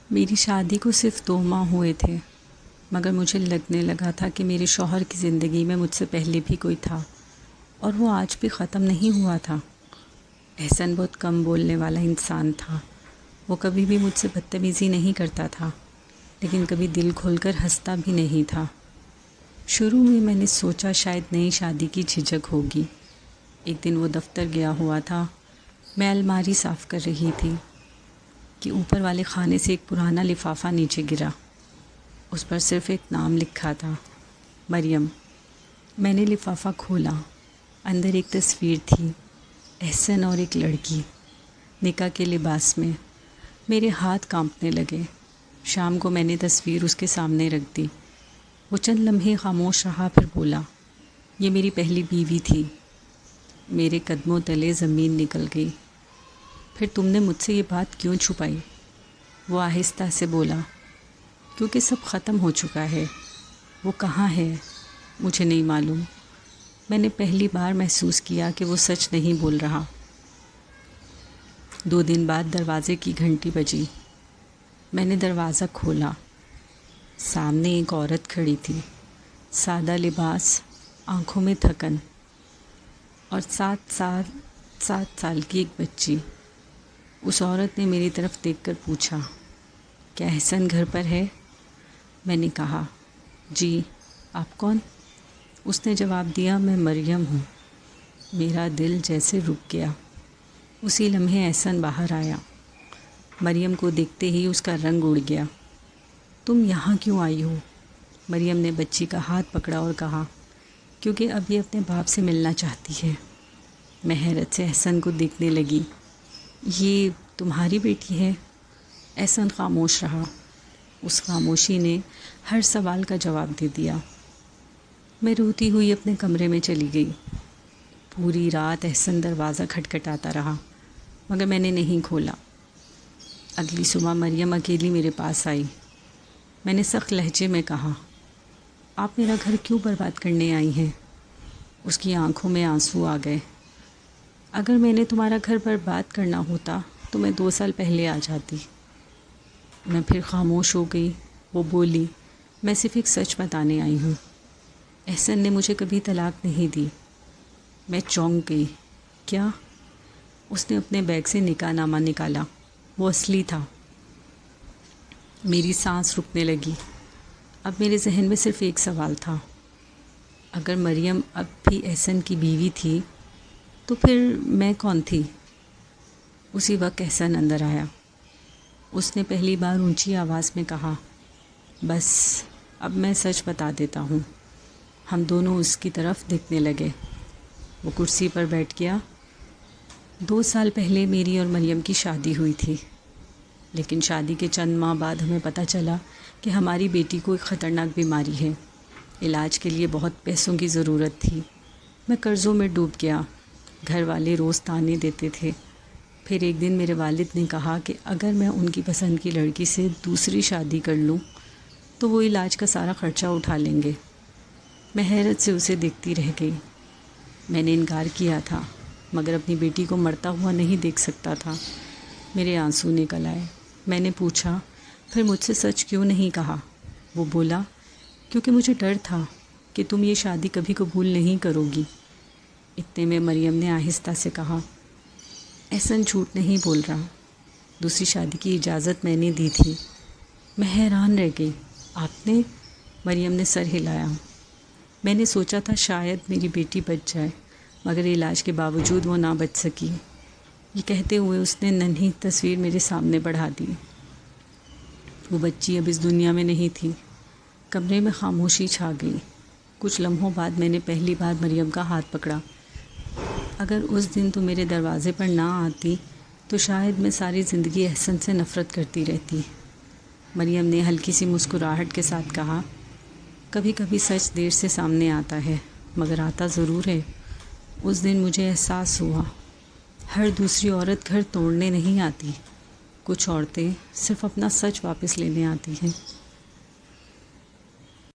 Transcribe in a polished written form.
میری شادی کو صرف 2 ماہ ہوئے تھے، مگر مجھے لگنے لگا تھا کہ میرے شوہر کی زندگی میں مجھ سے پہلے بھی کوئی تھا اور وہ آج بھی ختم نہیں ہوا تھا۔ احسن بہت کم بولنے والا انسان تھا۔ وہ کبھی بھی مجھ سے بدتمیزی نہیں کرتا تھا، لیکن کبھی دل کھول کر ہنستا بھی نہیں تھا۔ شروع میں میں نے سوچا شاید نئی شادی کی جھجک ہوگی۔ ایک دن وہ دفتر گیا ہوا تھا، میں الماری صاف کر رہی تھی کہ اوپر والے خانے سے ایک پرانا لفافہ نیچے گرا۔ اس پر صرف ایک نام لکھا تھا، مریم۔ میں نے لفافہ کھولا، اندر ایک تصویر تھی، احسن اور ایک لڑکی، نکاح کے لباس میں۔ میرے ہاتھ کانپنے لگے۔ شام کو میں نے تصویر اس کے سامنے رکھ دی۔ وہ چند لمحے خاموش رہا، پھر بولا، یہ میری پہلی بیوی تھی۔ میرے قدموں تلے زمین نکل گئی۔ پھر تم نے مجھ سے یہ بات کیوں چھپائی؟ وہ آہستہ سے بولا، کیونکہ سب ختم ہو چکا ہے۔ وہ کہاں ہے؟ مجھے نہیں معلوم۔ میں نے پہلی بار محسوس کیا کہ وہ سچ نہیں بول رہا۔ 2 دن بعد دروازے کی گھنٹی بجی۔ میں نے دروازہ کھولا۔ سامنے ایک عورت کھڑی تھی، سادہ لباس، آنکھوں میں تھکن، اور 7 سال کی ایک بچی۔ اس عورت نے میری طرف دیکھ کر پوچھا، کیا احسن گھر پر ہے؟ میں نے کہا، جی، آپ کون؟ اس نے جواب دیا، میں مریم ہوں۔ میرا دل جیسے رک گیا۔ اسی لمحے احسن باہر آیا۔ مریم کو دیکھتے ہی اس کا رنگ اڑ گیا۔ تم یہاں کیوں آئی ہو؟ مریم نے بچی کا ہاتھ پکڑا اور کہا، کیونکہ اب یہ اپنے باپ سے ملنا چاہتی ہے۔ میں حیرت سے احسن کو دیکھنے لگی۔ یہ تمہاری بیٹی ہے؟ احسن خاموش رہا۔ اس خاموشی نے ہر سوال کا جواب دے دیا۔ میں روتی ہوئی اپنے کمرے میں چلی گئی۔ پوری رات احسن دروازہ کھٹکھٹاتا رہا، مگر میں نے نہیں کھولا۔ اگلی صبح مریم اکیلی میرے پاس آئی۔ میں نے سخت لہجے میں کہا، آپ میرا گھر کیوں برباد کرنے آئی ہیں؟ اس کی آنکھوں میں آنسو آ گئے۔ اگر میں نے تمہارا گھر برباد کرنا ہوتا تو میں 2 سال پہلے آ جاتی۔ میں پھر خاموش ہو گئی۔ وہ بولی، میں صرف ایک سچ بتانے آئی ہوں۔ احسن نے مجھے کبھی طلاق نہیں دی۔ میں چونک گئی۔ کیا؟ اس نے اپنے بیگ سے نکاح نامہ نکالا۔ وہ اصلی تھا۔ میری سانس رکنے لگی۔ اب میرے ذہن میں صرف ایک سوال تھا، اگر مریم اب بھی احسن کی بیوی تھی تو پھر میں کون تھی؟ اسی وقت احسن اندر آیا۔ اس نے پہلی بار اونچی آواز میں کہا، بس اب میں سچ بتا دیتا ہوں۔ ہم دونوں اس کی طرف دیکھنے لگے۔ وہ کرسی پر بیٹھ گیا۔ 2 سال پہلے میری اور مریم کی شادی ہوئی تھی، لیکن شادی کے چند ماہ بعد ہمیں پتہ چلا کہ ہماری بیٹی کو ایک خطرناک بیماری ہے۔ علاج کے لیے بہت پیسوں کی ضرورت تھی۔ میں قرضوں میں ڈوب گیا۔ گھر والے روز طعنے دیتے تھے۔ پھر ایک دن میرے والد نے کہا کہ اگر میں ان کی پسند کی لڑکی سے دوسری شادی کر لوں تو وہ علاج کا سارا خرچہ اٹھا لیں گے۔ میں حیرت سے اسے دیکھتی رہ گئی۔ میں نے انکار کیا تھا، مگر اپنی بیٹی کو مرتا ہوا نہیں دیکھ سکتا تھا۔ میرے آنسو نکل آئے۔ میں نے پوچھا، پھر مجھ سے سچ کیوں نہیں کہا؟ وہ بولا، کیونکہ مجھے ڈر تھا کہ تم یہ شادی کبھی قبول نہیں کرو گی۔ اتنے میں مریم نے آہستہ سے کہا، احسن جھوٹ نہیں بول رہا، دوسری شادی کی اجازت میں نے دی تھی۔ میں حیران رہ گئی۔ آپ نے؟ مریم نے سر ہلایا۔ میں نے سوچا تھا شاید میری بیٹی بچ جائے، مگر علاج کے باوجود وہ نہ بچ سکی۔ یہ کہتے ہوئے اس نے ننھی تصویر میرے سامنے بڑھا دی۔ وہ بچی اب اس دنیا میں نہیں تھی۔ کمرے میں خاموشی چھا گئی۔ کچھ لمحوں بعد میں نے پہلی بار مریم کا ہاتھ پکڑا۔ اگر اس دن تو میرے دروازے پر نہ آتی تو شاید میں ساری زندگی احسن سے نفرت کرتی رہتی۔ مریم نے ہلکی سی مسکراہٹ کے ساتھ کہا، کبھی کبھی سچ دیر سے سامنے آتا ہے، مگر آتا ضرور ہے۔ اس دن مجھے احساس ہوا، ہر دوسری عورت گھر توڑنے نہیں آتی، کچھ عورتیں صرف اپنا سچ واپس لینے آتی ہیں۔